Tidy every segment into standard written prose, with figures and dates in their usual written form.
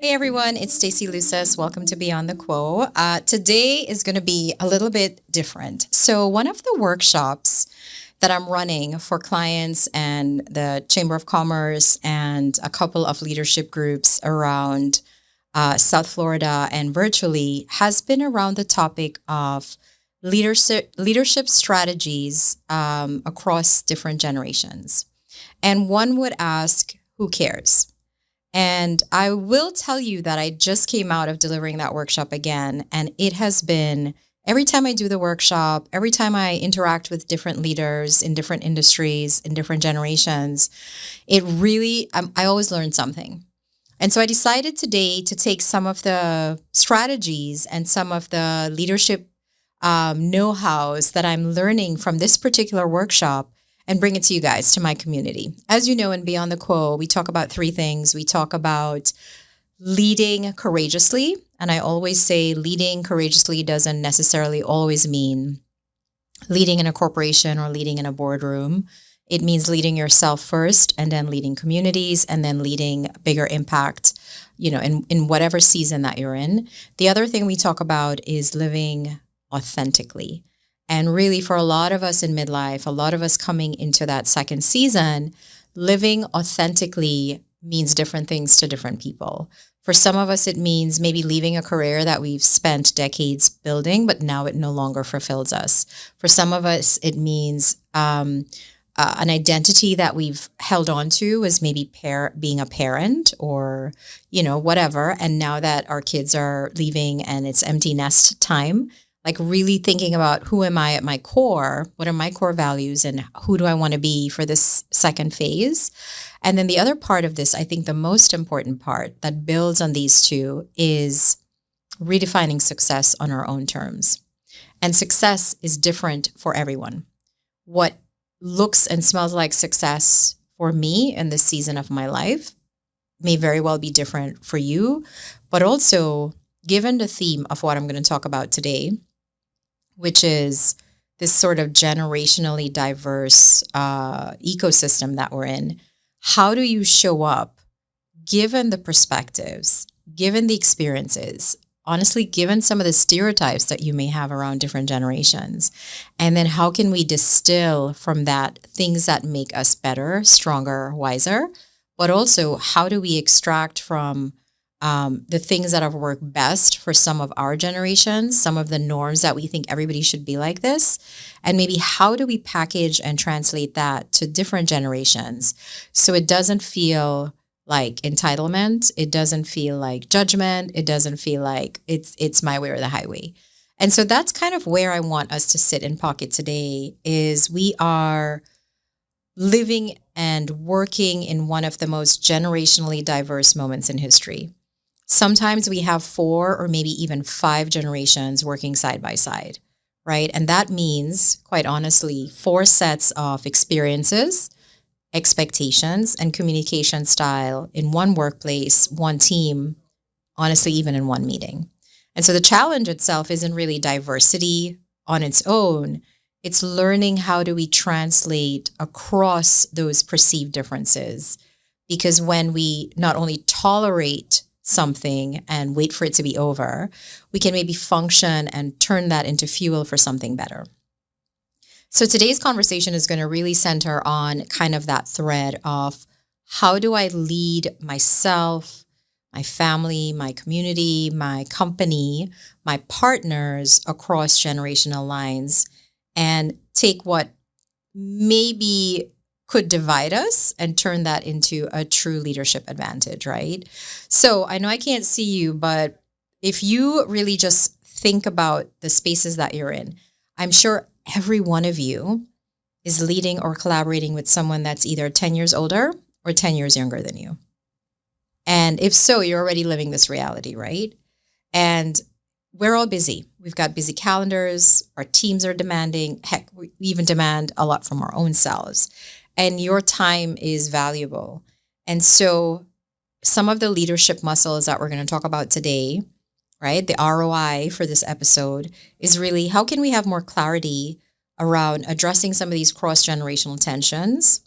Hey everyone, it's Stacey Luces. Welcome to Beyond the Quo. Today is going to be a little bit different. So, one of the workshops that I'm running for clients and the Chamber of Commerce and a couple of leadership groups around South Florida and virtually has been around the topic of leadership strategies across different generations. And one would ask, who cares? And I will tell you that I just came out of delivering that workshop again. And it has been every time I do the workshop, every time I interact with different leaders in different industries, in different generations, it really, I always learn something. And so I decided today to take some of the strategies and some of the leadership know-hows that I'm learning from this particular workshop and bring it to you guys, to my community. As you know, in Beyond the Quo, we talk about three things. We talk about leading courageously. And I always say leading courageously doesn't necessarily always mean leading in a corporation or leading in a boardroom. It means leading yourself first and then leading communities and then leading bigger impact, in whatever season that you're in. The other thing we talk about is living authentically. And really, for a lot of us in midlife, a lot of us coming into that second season, living authentically means different things to different people. For some of us, it means maybe leaving a career that we've spent decades building, but now it no longer fulfills us. For some of us, it means an identity that we've held on to as maybe being a parent or, whatever. And now that our kids are leaving and it's empty nest time, like really thinking about who am I at my core, what are my core values, and who do I want to be for this second phase? And then the other part of this, I think the most important part that builds on these two is redefining success on our own terms. And success is different for everyone. What looks and smells like success for me in this season of my life may very well be different for you, but also given the theme of what I'm going to talk about today, which is this sort of generationally diverse ecosystem that we're in. How do you show up given the perspectives, given the experiences, honestly, given some of the stereotypes that you may have around different generations? And then how can we distill from that things that make us better, stronger, wiser? But also, how do we extract from the things that have worked best for some of our generations, some of the norms that we think everybody should be like this, and maybe how do we package and translate that to different generations so it doesn't feel like entitlement, it doesn't feel like judgment, it doesn't feel like it's my way or the highway. And so that's kind of where I want us to sit in pocket today is we are living and working in one of the most generationally diverse moments in history. Sometimes we have 4 or maybe even 5 generations working side by side, right? And that means, quite honestly, 4 sets of experiences, expectations, and communication style in one workplace, one team, honestly, even in one meeting. And so the challenge itself isn't really diversity on its own. It's learning how do we translate across those perceived differences. Because when we not only tolerate something and wait for it to be over, we can maybe function and turn that into fuel for something better. So today's conversation is going to really center on kind of that thread of how do I lead myself, my family, my community, my company, my partners across generational lines and take what maybe could divide us and turn that into a true leadership advantage, right? So I know I can't see you, but if you really just think about the spaces that you're in, I'm sure every one of you is leading or collaborating with someone that's either 10 years older or 10 years younger than you. And if so, you're already living this reality, right? And we're all busy. We've got busy calendars. Our teams are demanding. Heck, we even demand a lot from our own selves. And your time is valuable. And so some of the leadership muscles that we're going to talk about today, right? The ROI for this episode is really how can we have more clarity around addressing some of these cross-generational tensions,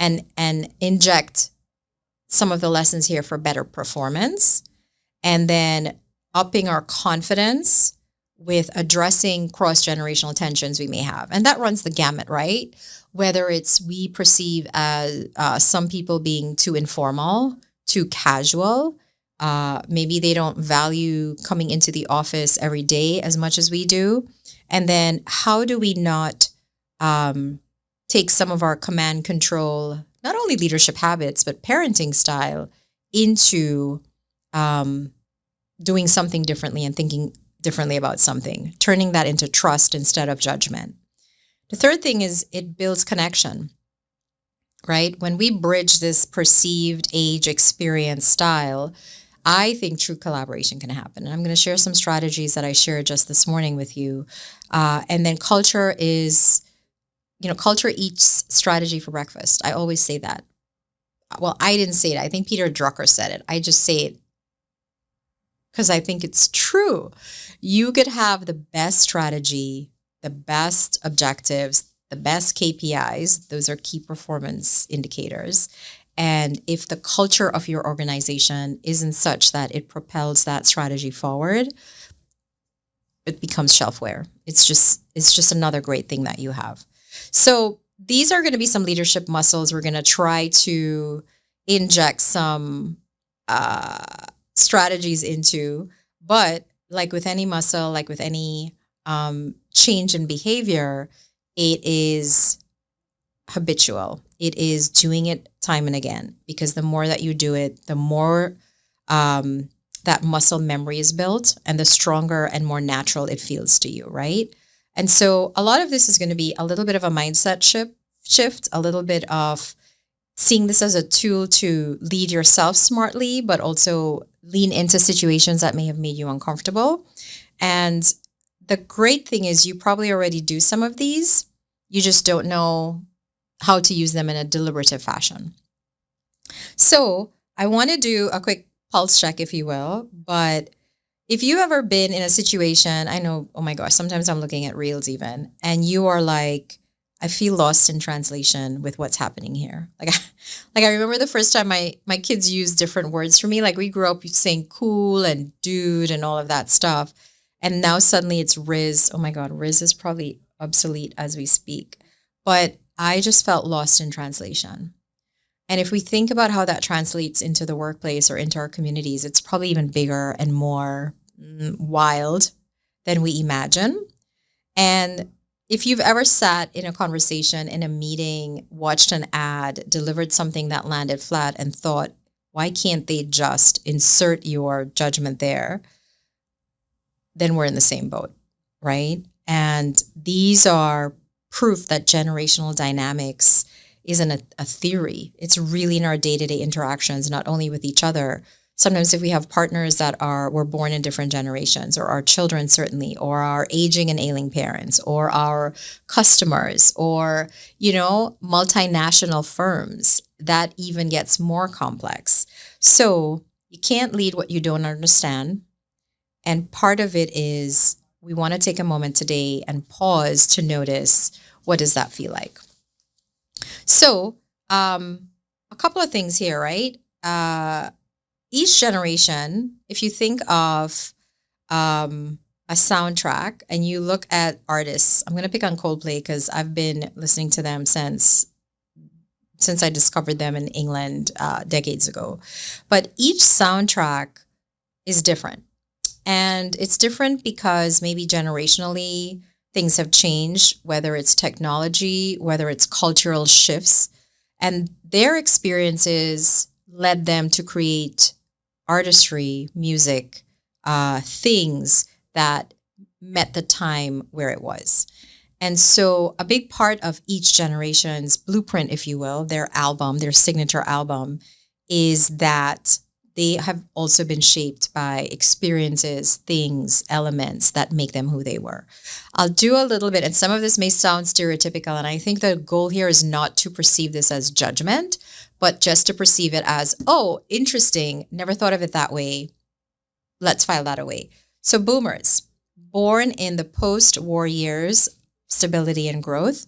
and inject some of the lessons here for better performance, and then upping our confidence with addressing cross-generational tensions we may have. And that runs the gamut, right? Whether it's we perceive as some people being too informal, too casual, maybe they don't value coming into the office every day as much as we do. And then how do we not take some of our command control, not only leadership habits, but parenting style into doing something differently and thinking differently about something, turning that into trust instead of judgment. The third thing is it builds connection, right? When we bridge this perceived age, experience, style, I think true collaboration can happen. And I'm going to share some strategies that I shared just this morning with you. And then culture is, culture eats strategy for breakfast. I always say that. Well, I didn't say it. I think Peter Drucker said it. I just say it because I think it's true. You could have the best strategy, the best objectives, the best KPIs. Those are key performance indicators. And if the culture of your organization isn't such that it propels that strategy forward, it becomes shelfware. It's just another great thing that you have. So these are going to be some leadership muscles. We're going to try to inject some strategies into, but like with any muscle, like with any change in behavior, it is habitual. It is doing it time and again, because the more that you do it, the more that muscle memory is built and the stronger and more natural it feels to you, right? And so a lot of this is going to be a little bit of a mindset shift, a little bit of seeing this as a tool to lead yourself smartly, but also lean into situations that may have made you uncomfortable. And the great thing is you probably already do some of these. You just don't know how to use them in a deliberative fashion. So I want to do a quick pulse check, if you will. But if you've ever been in a situation, I know, oh my gosh, sometimes I'm looking at reels even, and you are like, I feel lost in translation with what's happening here. Like I remember the first time my kids used different words for me. Like we grew up saying cool and dude and all of that stuff. And now suddenly it's Riz. Oh my God, Riz is probably obsolete as we speak. But I just felt lost in translation. And if we think about how that translates into the workplace or into our communities, it's probably even bigger and more wild than we imagine. And if you've ever sat in a conversation, in a meeting, watched an ad, delivered something that landed flat and thought, why can't they just insert your judgment there? Then we're in the same boat, right? And these are proof that generational dynamics isn't a theory. It's really in our day-to-day interactions, not only with each other. Sometimes if we have partners that were born in different generations, or our children certainly, or our aging and ailing parents, or our customers, or, multinational firms, that even gets more complex. So you can't lead what you don't understand. And part of it is we want to take a moment today and pause to notice, what does that feel like? So a couple of things here, right? Each generation, if you think of a soundtrack and you look at artists, I'm going to pick on Coldplay because I've been listening to them since I discovered them in England decades ago. But each soundtrack is different. And it's different because maybe generationally things have changed, whether it's technology, whether it's cultural shifts, and their experiences led them to create artistry, music, things that met the time where it was. And so a big part of each generation's blueprint, if you will, their album, their signature album, is that they have also been shaped by experiences, things, elements that make them who they were. I'll do a little bit, and some of this may sound stereotypical, and I think the goal here is not to perceive this as judgment, but just to perceive it as, oh, interesting, never thought of it that way. Let's file that away. So boomers, born in the post-war years, stability and growth,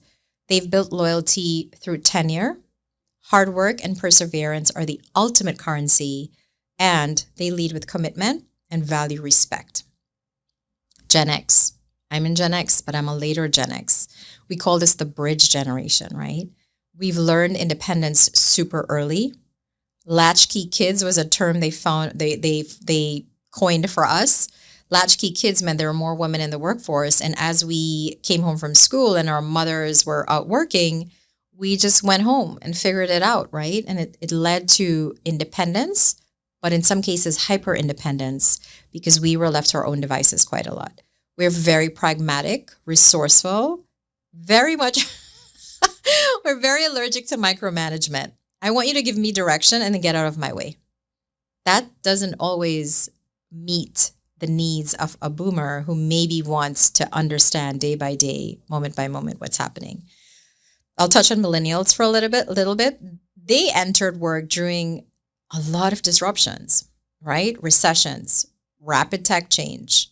they've built loyalty through tenure, Hard work and perseverance are the ultimate currency, and they lead with commitment and value respect. Gen X. I'm in Gen X, but I'm a later Gen X. We call this the bridge generation, right? We've learned independence super early. Latchkey kids was a term they coined for us. Latchkey kids meant there were more women in the workforce. And as we came home from school and our mothers were out working, we just went home and figured it out, right? And it led to independence, but in some cases, hyper independence, because we were left to our own devices quite a lot. We're very pragmatic, resourceful, very much, we're very allergic to micromanagement. I want you to give me direction and then get out of my way. That doesn't always meet the needs of a boomer who maybe wants to understand day by day, moment by moment, what's happening. I'll touch on millennials for a little bit. They entered work during a lot of disruptions, right? Recessions, rapid tech change,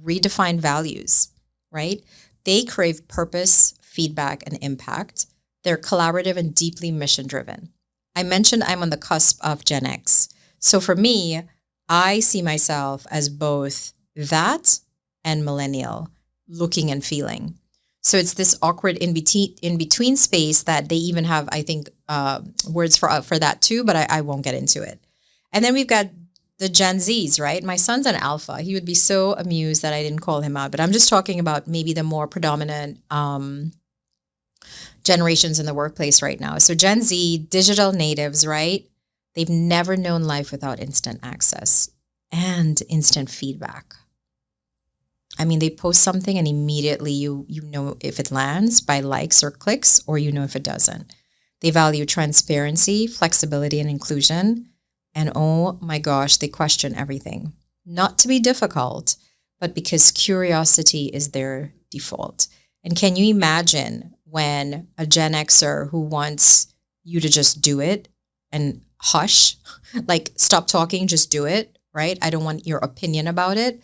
redefined values, right? They crave purpose, feedback, and impact. They're collaborative and deeply mission driven. I mentioned I'm on the cusp of Gen X. So for me, I see myself as both that and millennial, looking and feeling. So it's this awkward in between space that they even have, I think, words for that too, but I won't get into it. And then we've got the Gen Zs, right? My son's an alpha. He would be so amused that I didn't call him out, but I'm just talking about maybe the more predominant generations in the workplace right now. So Gen Z, digital natives, right? They've never known life without instant access and instant feedback. I mean, they post something and immediately you know if it lands by likes or clicks, or you know if it doesn't. They value transparency, flexibility, and inclusion. And oh my gosh, they question everything. Not to be difficult, but because curiosity is their default. And can you imagine when a Gen Xer who wants you to just do it and hush, like stop talking, just do it, right? I don't want your opinion about it.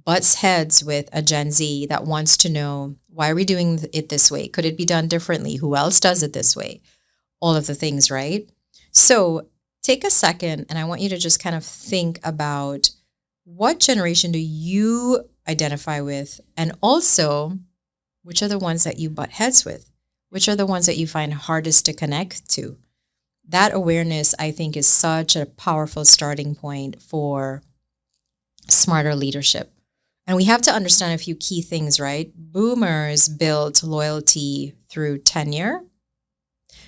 Butts heads with a Gen Z that wants to know, why are we doing it this way? Could it be done differently? Who else does it this way? All of the things, right? So take a second and I want you to just kind of think about, what generation do you identify with? And also, which are the ones that you butt heads with? Which are the ones that you find hardest to connect to? That awareness, I think, is such a powerful starting point for smarter leadership. And we have to understand a few key things, right? Boomers built loyalty through tenure.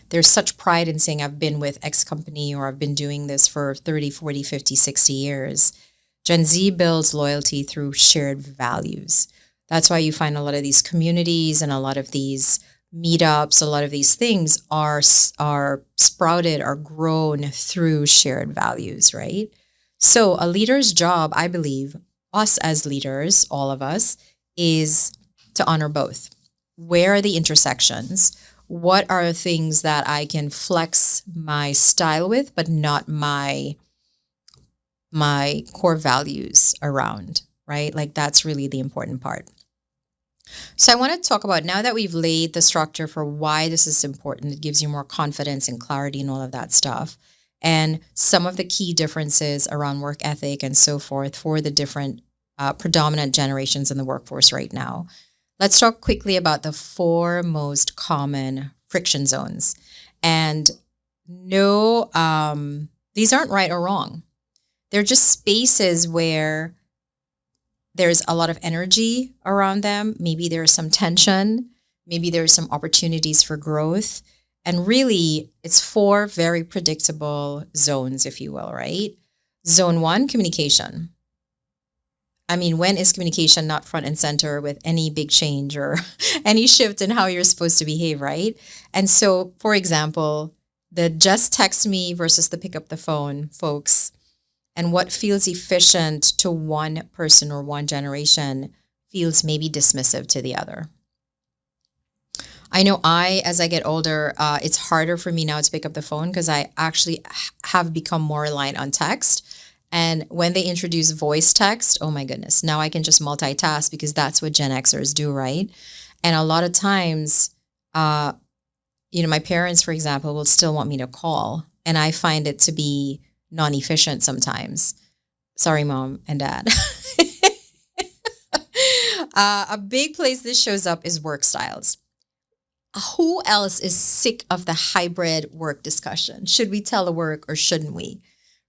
There's such pride in saying I've been with X company, or I've been doing this for 30, 40, 50, 60 years. Gen Z builds loyalty through shared values. That's why you find a lot of these communities and a lot of these meetups, a lot of these things are sprouted or grown through shared values, right? So a leader's job, I believe, us as leaders, all of us, is to honor both. Where are the intersections? What are things that I can flex my style with, but not my core values around, right? Like that's really the important part. So I want to talk about, now that we've laid the structure for why this is important, it gives you more confidence and clarity and all of that stuff, and some of the key differences around work ethic and so forth for the different predominant generations in the workforce right now. Let's talk quickly about the 4 most common friction zones. And no, these aren't right or wrong. They're just spaces where there's a lot of energy around them. Maybe there's some tension. Maybe there's some opportunities for growth. And really, it's 4 very predictable zones, if you will, right? Zone 1, communication. I mean, when is communication not front and center with any big change or any shift in how you're supposed to behave, right? And so, for example, the just text me versus the pick up the phone, folks, and what feels efficient to one person or one generation feels maybe dismissive to the other. I know as I get older, it's harder for me now to pick up the phone because I actually have become more reliant on text. And when they introduce voice text, oh my goodness, now I can just multitask because that's what Gen Xers do, right? And a lot of times, My parents, for example, will still want me to call, and I find it to be non-efficient sometimes. Sorry, mom and dad. A big place this shows up is work styles. Who else is sick of the hybrid work discussion? Should we telework or shouldn't we?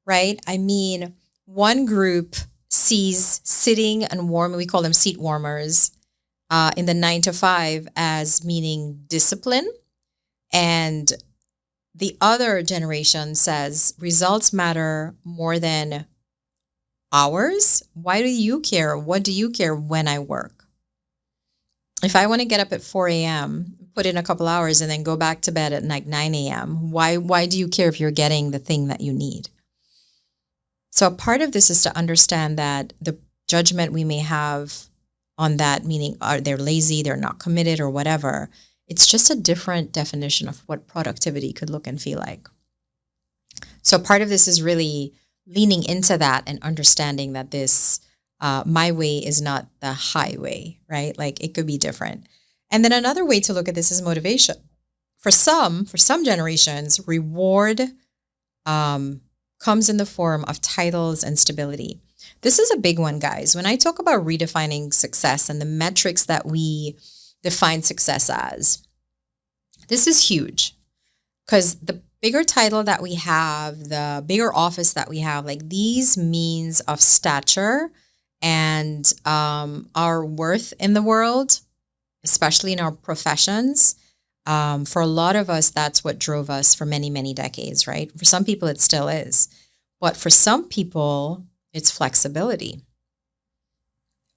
Right? I mean, one group sees sitting and warming, we call them seat warmers, in the 9 to 5 as meaning discipline. And the other generation says results matter more than hours. Why do you care? What do you care when I work? If I want to get up at 4 a.m., put in a couple hours and then go back to bed at like 9 a.m., why do you care if you're getting the thing that you need? So a part of this is to understand that the judgment we may have on that, meaning are they lazy, they're not committed or whatever, it's just a different definition of what productivity could look and feel like. So part of this is really leaning into that and understanding that this, my way is not the highway, right? Like it could be different. And then another way to look at this is motivation. For some generations, reward comes in the form of titles and stability. This is a big one, guys. When I talk about redefining success and the metrics that we define success as, this is huge because the bigger title that we have, the bigger office that we have, like these means of stature and our worth in the world, especially in our professions. For a lot of us, that's what drove us for many, many decades, right? For some people, it still is. But for some people, it's flexibility.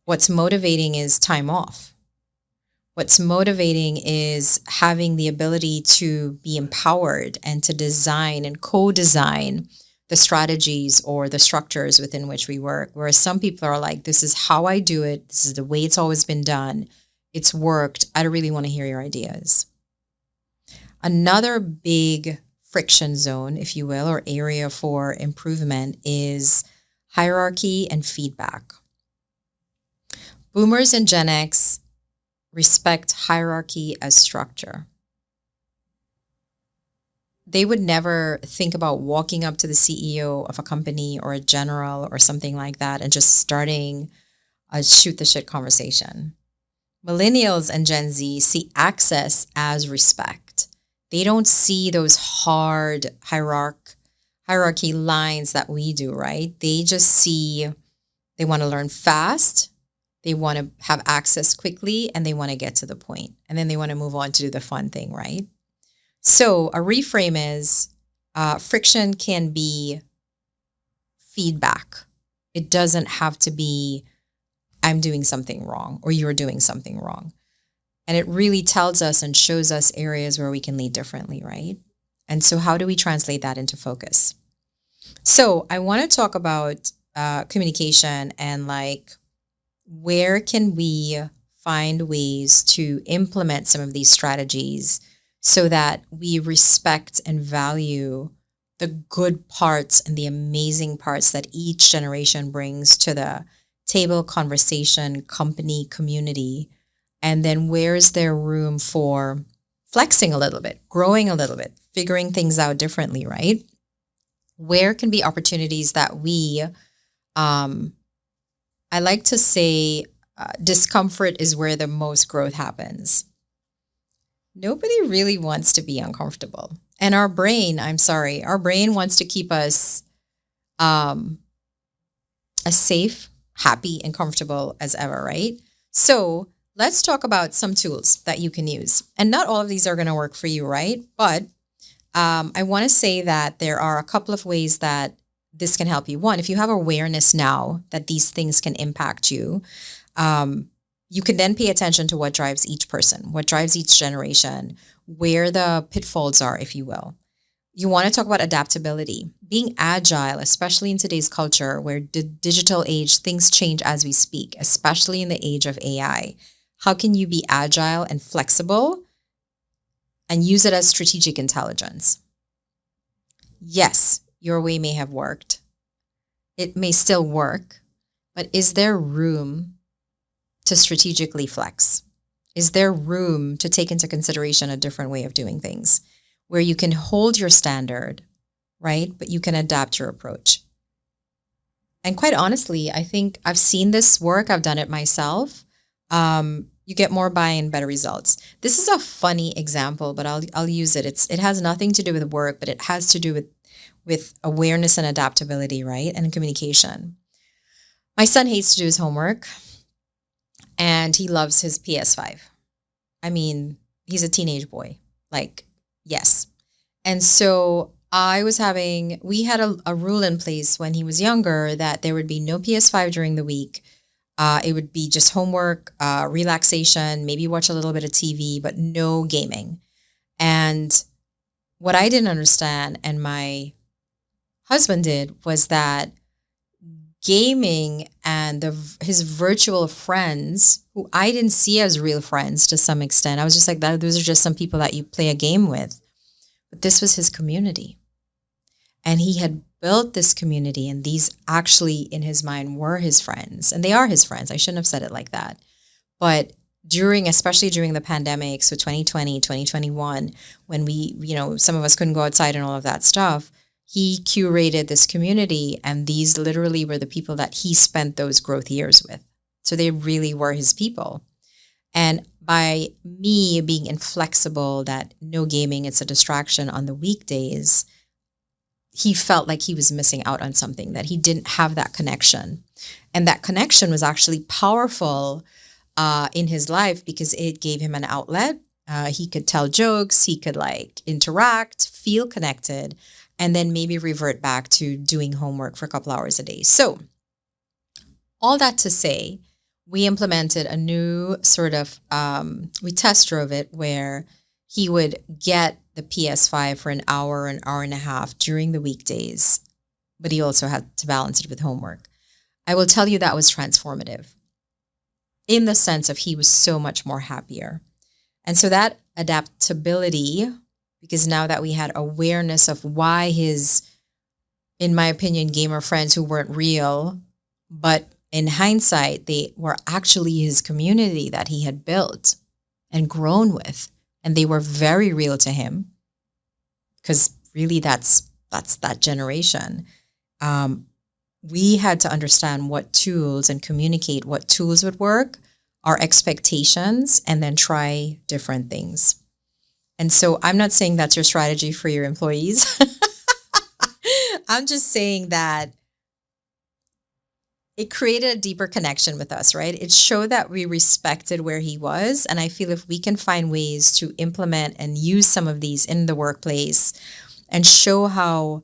What's motivating is time off. What's motivating is having the ability to be empowered and to design and co-design the strategies or the structures within which we work. Whereas some people are like, this is how I do it. This is the way it's always been done. It's worked. I don't really want to hear your ideas. Another big friction zone, if you will, or area for improvement is hierarchy and feedback. Boomers and Gen X respect hierarchy as structure. They would never think about walking up to the CEO of a company or a general or something like that and just starting a shoot the shit conversation. Millennials and Gen Z see access as respect. They don't see those hard hierarchy lines that we do, right? They just see they want to learn fast, they want to have access quickly, and they want to get to the point. And then they want to move on to do the fun thing, right? So a reframe is friction can be feedback. It doesn't have to be I'm doing something wrong or you're doing something wrong. And it really tells us and shows us areas where we can lead differently, right? And so how do we translate that into focus? So I want to talk about communication and like where can we find ways to implement some of these strategies so that we respect and value the good parts and the amazing parts that each generation brings to the table, conversation, company, community. And then where's there room for flexing a little bit, growing a little bit, figuring things out differently, right? Where can be opportunities that we, I like to say, discomfort is where the most growth happens. Nobody really wants to be uncomfortable. And our brain wants to keep us as safe, happy, and comfortable as ever, right? So let's talk about some tools that you can use. And not all of these are going to work for you, right? But I want to say that there are a couple of ways that this can help you. One, if you have awareness now that these things can impact you, you can then pay attention to what drives each person, what drives each generation, where the pitfalls are, if you will. You want to talk about adaptability, being agile, especially in today's culture where the digital age, things change as we speak, especially in the age of AI. How can you be agile and flexible and use it as strategic intelligence? Yes, your way may have worked. It may still work, but is there room to strategically flex? Is there room to take into consideration a different way of doing things where you can hold your standard, right? But you can adapt your approach. And quite honestly, I think I've seen this work. I've done it myself. You get more buy-in, better results. This is a funny example, but I'll use it. It has nothing to do with work, but it has to do with awareness and adaptability, right? And communication. My son hates to do his homework, and he loves his PS5. I mean, he's a teenage boy. Like, yes. And so we had a rule in place when he was younger that there would be no PS5 during the week. It would be just homework, relaxation, maybe watch a little bit of TV, but no gaming. And what I didn't understand, and my husband did, was that gaming and his virtual friends, who I didn't see as real friends to some extent, I was just like, those are just some people that you play a game with. But this was his community. And he had built this community, and these actually in his mind were his friends, and they are his friends. I shouldn't have said it like that. But especially during the pandemic, so 2020, 2021, when some of us couldn't go outside and all of that stuff, he curated this community, and these literally were the people that he spent those growth years with. So they really were his people. And by me being inflexible, that no gaming, it's a distraction on the weekdays, he felt like he was missing out on something, that he didn't have that connection. And that connection was actually powerful in his life because it gave him an outlet. He could tell jokes, he could interact, feel connected, and then maybe revert back to doing homework for a couple hours a day. So all that to say, we implemented a new sort of, we test drove it where he would get the PS5 for an hour and a half during the weekdays, but he also had to balance it with homework. I will tell you that was transformative in the sense of he was so much more happier. And so that adaptability, because now that we had awareness of why his, in my opinion, gamer friends who weren't real, but in hindsight, they were actually his community that he had built and grown with. And they were very real to him because really that's that generation. We had to understand what tools and communicate what tools would work, our expectations, and then try different things. And so I'm not saying that's your strategy for your employees. I'm just saying that it created a deeper connection with us, right? It showed that we respected where he was. And I feel if we can find ways to implement and use some of these in the workplace and show how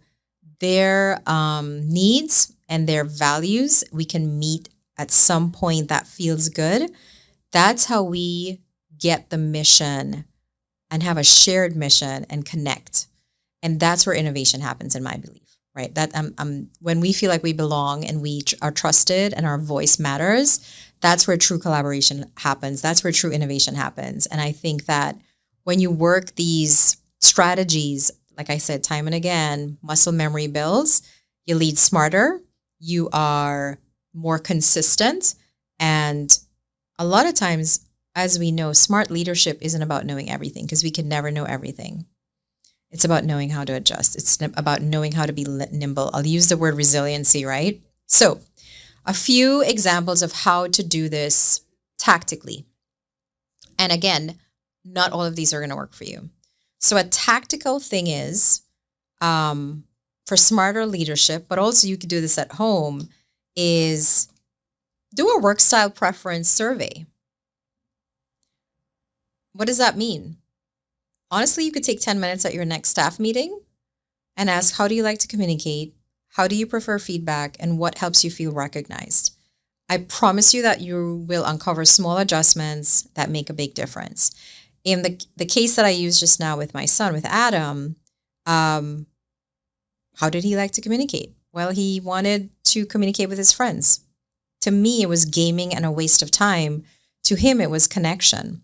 their needs and their values we can meet at some point that feels good, that's how we get the mission and have a shared mission and connect. And that's where innovation happens, in my belief. Right. That when we feel like we belong and we are trusted and our voice matters, that's where true collaboration happens. That's where true innovation happens. And I think that when you work these strategies, like I said, time and again, muscle memory builds, you lead smarter, you are more consistent. And a lot of times, as we know, smart leadership isn't about knowing everything because we can never know everything. It's about knowing how to adjust. It's about knowing how to be nimble. I'll use the word resiliency, right? So a few examples of how to do this tactically. And again, not all of these are going to work for you. So a tactical thing is for smarter leadership, but also you could do this at home, is do a work style preference survey. What does that mean? Honestly, you could take 10 minutes at your next staff meeting and ask, how do you like to communicate? How do you prefer feedback? And what helps you feel recognized? I promise you that you will uncover small adjustments that make a big difference. In the case that I used just now with my son, with Adam, how did he like to communicate? Well, he wanted to communicate with his friends. To me, it was gaming and a waste of time. To him, it was connection.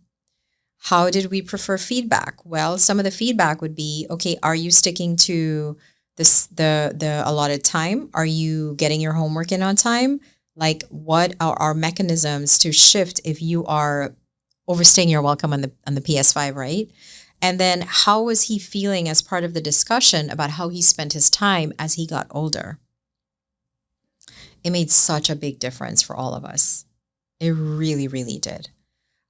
How did we prefer feedback? Well, some of the feedback would be, okay, are you sticking to the allotted time? Are you getting your homework in on time? Like, what are our mechanisms to shift if you are overstaying your welcome on the PS5, right? And then how was he feeling as part of the discussion about how he spent his time as he got older? It made such a big difference for all of us. It really, really did.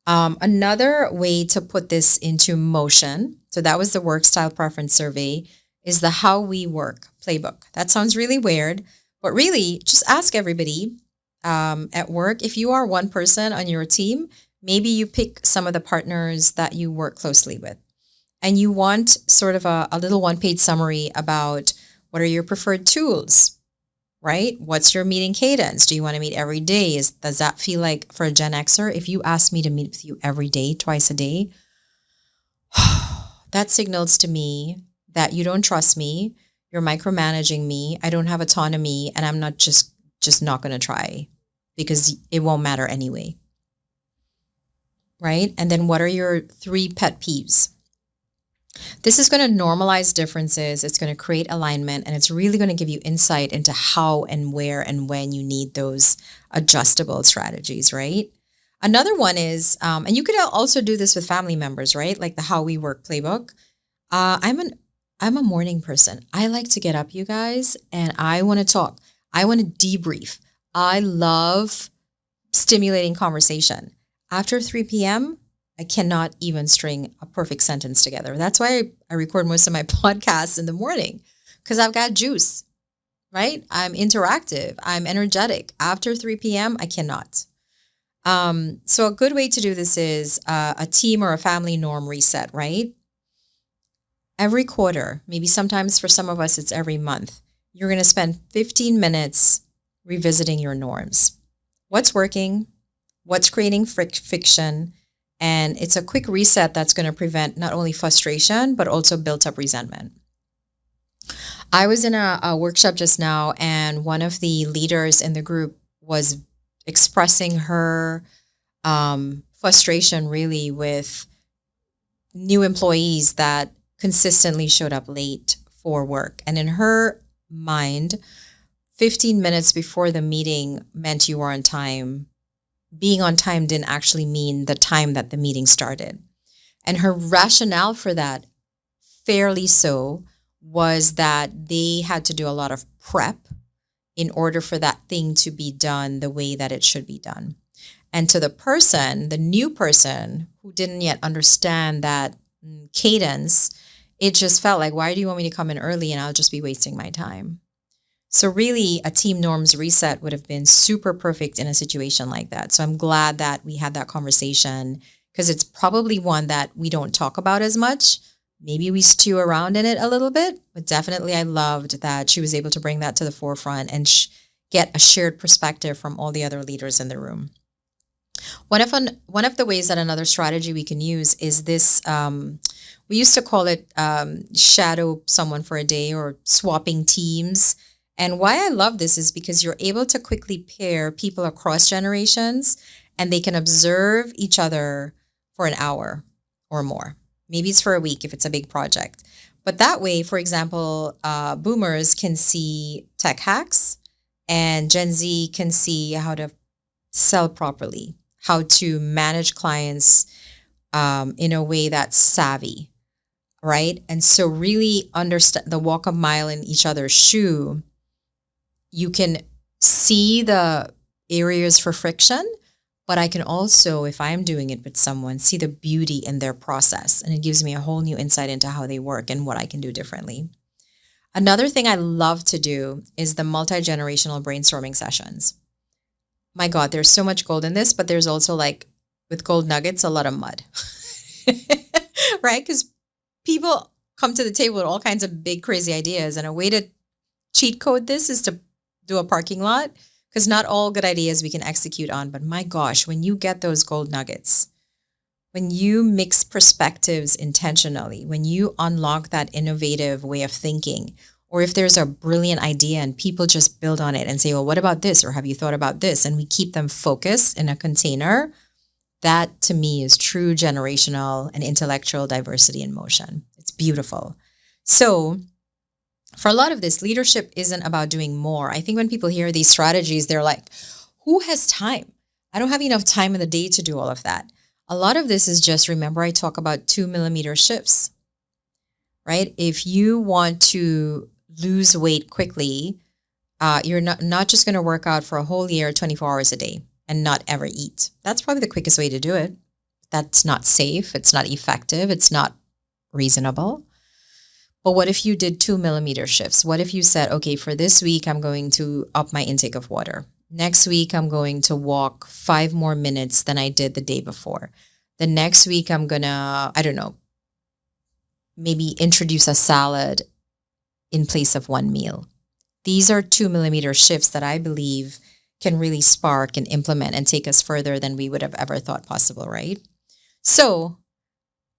Another way to put this into motion, so that was the work style preference survey, is the how we work playbook. That sounds really weird, but really just ask everybody at work. If you are one person on your team, maybe you pick some of the partners that you work closely with, and you want sort of a little one-page summary about what are your preferred tools, right? What's your meeting cadence? Do you want to meet every day? Does that feel like, for a Gen Xer, if you ask me to meet with you every day, twice a day, that signals to me that you don't trust me, you're micromanaging me, I don't have autonomy, and I'm not just not going to try because it won't matter anyway, right? And then what are your 3 pet peeves? This is going to normalize differences. It's going to create alignment, and it's really going to give you insight into how and where and when you need those adjustable strategies, right? Another one is, and you could also do this with family members, right? Like the how we work playbook. I'm a morning person. I like to get up, you guys, and I want to talk. I want to debrief. I love stimulating conversation. After 3 p.m., I cannot even string a perfect sentence together. That's why I record most of my podcasts in the morning, because I've got juice, right? I'm interactive. I'm energetic. After 3 p.m., I cannot. So a good way to do this is a team or a family norm reset, right? Every quarter, maybe sometimes for some of us, it's every month, you're going to spend 15 minutes revisiting your norms. What's working? What's creating friction? And it's a quick reset that's going to prevent not only frustration, but also built up resentment. I was in a workshop just now, and one of the leaders in the group was expressing her frustration really with new employees that consistently showed up late for work. And in her mind, 15 minutes before the meeting meant you were on time. Being on time didn't actually mean the time that the meeting started. And her rationale for that, fairly so, was that they had to do a lot of prep in order for that thing to be done the way that it should be done. And to the person, the new person who didn't yet understand that cadence, it just felt like, why do you want me to come in early and I'll just be wasting my time? So really, a team norms reset would have been super perfect in a situation like that. So I'm glad that we had that conversation, because it's probably one that we don't talk about as much. Maybe we stew around in it a little bit, but definitely I loved that she was able to bring that to the forefront and get a shared perspective from all the other leaders in the room. One of the ways that another strategy we can use is this, we used to call it shadow someone for a day, or swapping teams. And why I love this is because you're able to quickly pair people across generations, and they can observe each other for an hour or more. Maybe it's for a week if it's a big project. But that way, for example, boomers can see tech hacks, and Gen Z can see how to sell properly, how to manage clients in a way that's savvy, right? And so really understand the walk a mile in each other's shoe. You can see the areas for friction, but I can also, if I'm doing it with someone, see the beauty in their process. And it gives me a whole new insight into how they work and what I can do differently. Another thing I love to do is the multigenerational brainstorming sessions. My God, there's so much gold in this, but there's also, like with gold nuggets, a lot of mud, right? Because people come to the table with all kinds of big, crazy ideas. And a way to cheat code this is to do a parking lot, because not all good ideas we can execute on. But my gosh, when you get those gold nuggets, when you mix perspectives intentionally, when you unlock that innovative way of thinking, or if there's a brilliant idea and people just build on it and say, well, what about this? Or have you thought about this? And we keep them focused in a container. That to me is true generational and intellectual diversity in motion. It's beautiful. So for a lot of this, leadership isn't about doing more. I think when people hear these strategies, they're like, who has time? I don't have enough time in the day to do all of that. A lot of this is just, remember, I talk about 2 millimeter shifts, right? If you want to lose weight quickly, you're not just going to work out for a whole year, 24 hours a day, and not ever eat. That's probably the quickest way to do it. That's not safe. It's not effective. It's not reasonable. But what if you did 2 millimeter shifts? What if you said, okay, for this week, I'm going to up my intake of water. Next week, I'm going to walk 5 more minutes than I did the day before. The next week, I'm going to, I don't know, maybe introduce a salad in place of one meal. These are 2 millimeter shifts that I believe can really spark and implement and take us further than we would have ever thought possible, right? So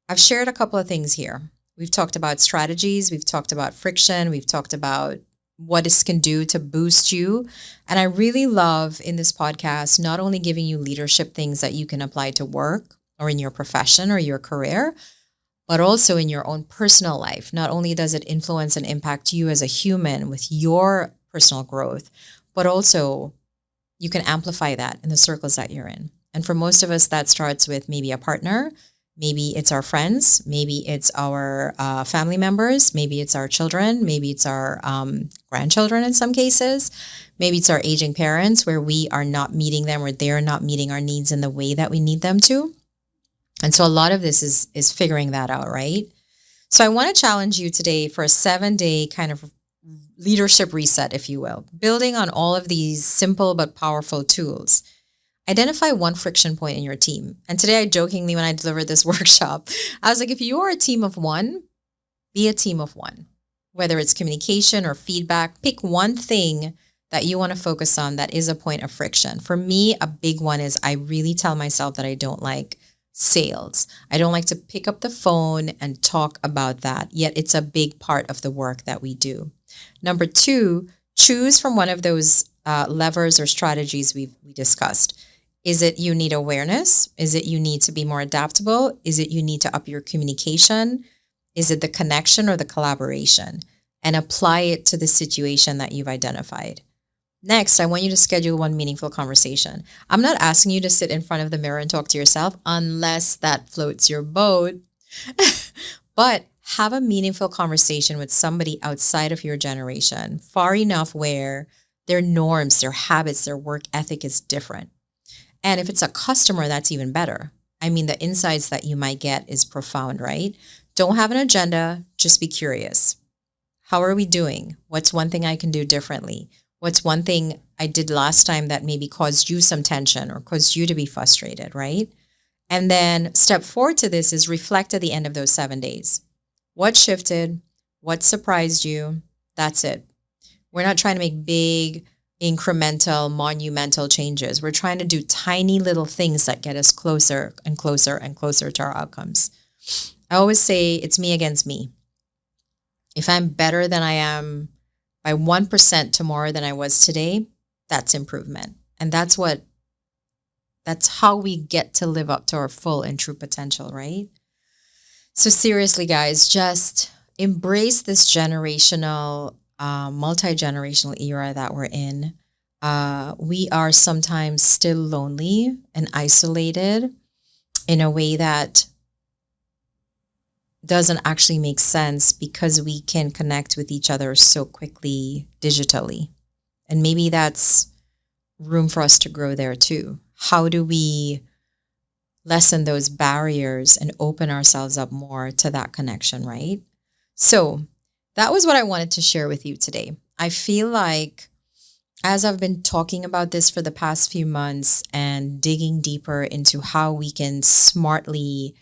I've shared a couple of things here. We've talked about strategies. We've talked about friction. We've talked about what this can do to boost you. And I really love in this podcast, not only giving you leadership things that you can apply to work or in your profession or your career, but also in your own personal life. Not only does it influence and impact you as a human with your personal growth, but also you can amplify that in the circles that you're in. And for most of us, that starts with maybe a partner. Maybe it's our friends. Maybe it's our family members. Maybe it's our children. Maybe it's our grandchildren in some cases. Maybe it's our aging parents where we are not meeting them or they're not meeting our needs in the way that we need them to. And so a lot of this is figuring that out, right? So I want to challenge you today for a 7-day kind of leadership reset, if you will, building on all of these simple but powerful tools. Identify one friction point in your team. And today I jokingly, when I delivered this workshop, I was like, if you are a team of one, be a team of one. Whether it's communication or feedback, pick one thing that you want to focus on that is a point of friction. For me, a big one is I really tell myself that I don't like sales. I don't like to pick up the phone and talk about that, yet it's a big part of the work that we do. Number 2, choose from one of those levers or strategies we discussed. Is it you need awareness? Is it you need to be more adaptable? Is it you need to up your communication? Is it the connection or the collaboration? And apply it to the situation that you've identified. Next, I want you to schedule one meaningful conversation. I'm not asking you to sit in front of the mirror and talk to yourself unless that floats your boat. But have a meaningful conversation with somebody outside of your generation, far enough where their norms, their habits, their work ethic is different. And if it's a customer, that's even better. I mean, the insights that you might get is profound, right? Don't have an agenda, just be curious. How are we doing? What's one thing I can do differently? What's one thing I did last time that maybe caused you some tension or caused you to be frustrated, right? And then step 4 to this is reflect at the end of those 7 days. What shifted? What surprised you? That's it. We're not trying to make big, incremental, monumental changes. We're trying to do tiny little things that get us closer and closer and closer to our outcomes. I always say it's me against me. If I'm better than I am by 1% tomorrow than I was today, that's improvement. And that's how we get to live up to our full and true potential, right? So seriously, guys, just embrace this generational, multi-generational era that we're in. We are sometimes still lonely and isolated in a way that doesn't actually make sense because we can connect with each other so quickly digitally. And maybe that's room for us to grow there too. How do we lessen those barriers and open ourselves up more to that connection, right? So that was what I wanted to share with you today. I feel like as I've been talking about this for the past few months and digging deeper into how we can smartly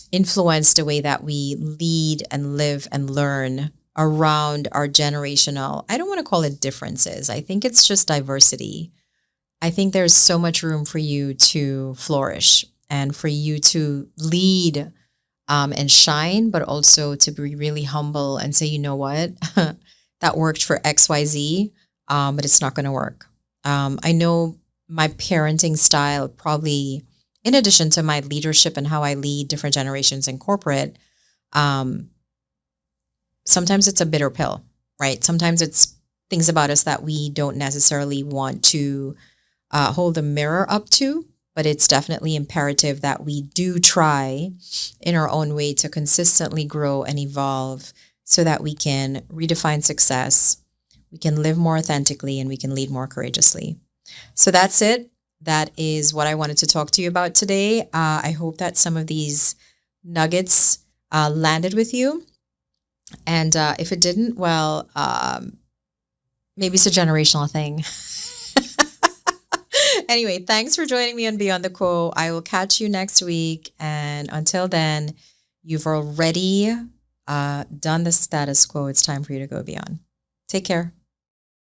influence the way that we lead and live and learn around our generational, I don't want to call it differences. I think it's just diversity. I think there's so much room for you to flourish and for you to lead and shine, but also to be really humble and say, you know what, that worked for XYZ, but it's not going to work. I know my parenting style probably, in addition to my leadership and how I lead different generations in corporate, sometimes it's a bitter pill, right? Sometimes it's things about us that we don't necessarily want to hold a mirror up to, but it's definitely imperative that we do try in our own way to consistently grow and evolve so that we can redefine success, we can live more authentically, and we can lead more courageously. So that's it. That is what I wanted to talk to you about today. I hope that some of these nuggets landed with you. And if it didn't, well, maybe it's a generational thing. Anyway, thanks for joining me on Beyond the Quo. I will catch you next week. And until then, you've already done the status quo. It's time for you to go beyond. Take care.